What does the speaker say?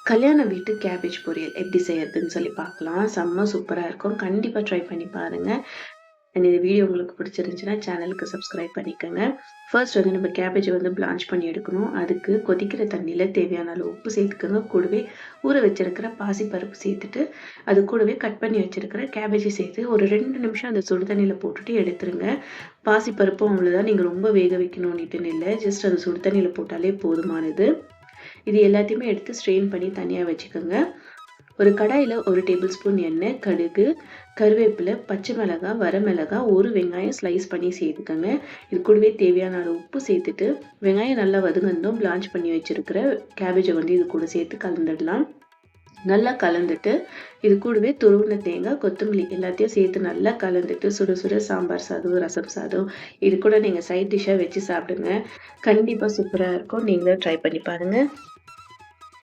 கல்யாண வீட்டு கேபேஜ் பொரியல் எப்படி செய்யறதுன்னு சொல்லி பார்க்கலாம். செம்ம சூப்பரா இருக்கும். கண்டிப்பா ட்ரை பண்ணி பாருங்க. அண்ட் இந்த வீடியோ உங்களுக்கு பிடிச்சிருந்துச்சுன்னா சேனலுக்கு சப்ஸ்கிரைப் பண்ணிக்கோங்க. ஃபர்ஸ்ட் வந்து நம்ம கேபேஜை வந்து பிளான்ச் பண்ணி எடுக்கணும். அதுக்கு கொதிக்கிற தண்ணியில் தேவையான அளவு உப்பு சேர்த்துக்கோங்க. கூடவே ஊற வச்சிருக்கிற பாசிப்பருப்பு சேர்த்துட்டு அது கூடவே கட் பண்ணி வச்சிருக்கிற கேபேஜை சேர்த்து ஒரு 2 நிமிஷம் அந்த சுடு தண்ணியில் போட்டுட்டு எடுத்துருங்க. பாசிப்பருப்பும் அவ்வளோதான், நீங்கள் ரொம்ப வேக வைக்கணும்னுட்டுன்னு இல்லை, ஜஸ்ட் அது சுடு தண்ணியில் போட்டாலே போதுமானது. இது எல்லாத்தையுமே எடுத்து ஸ்ட்ரெயின் பண்ணி தனியாக வச்சுக்கோங்க. ஒரு கடாயில் 1 டேபிள் ஸ்பூன் எண்ணெய், கடுகு, கருவேப்பிலை, பச்சை மிளகாய், வரமிளகாய், ஒரு வெங்காயம் ஸ்லைஸ் பண்ணி சேர்த்துக்கோங்க. இது கூடவே தேவையான அளவு உப்பு சேர்த்துட்டு வெங்காயம் நல்லா வதங்கணும் பிளான்ச் பண்ணி வச்சிருக்கிற கேபேஜை வந்து இது கூட சேர்த்து கலந்துடலாம். நல்லா கலந்துட்டு இது கூடவே துருவின தேங்காய், கொத்தமல்லி எல்லாத்தையும் சேர்த்து நல்லா கலந்துட்டு சுட சுட சாம்பார் சாதம், ரசம் சாதம் இது கூட நீங்கள் சைட் டிஷ்ஷாக வச்சு சாப்பிடுங்க. கண்டிப்பாக சூப்பராக இருக்கும். நீங்களும் ட்ரை பண்ணி பாருங்கள்.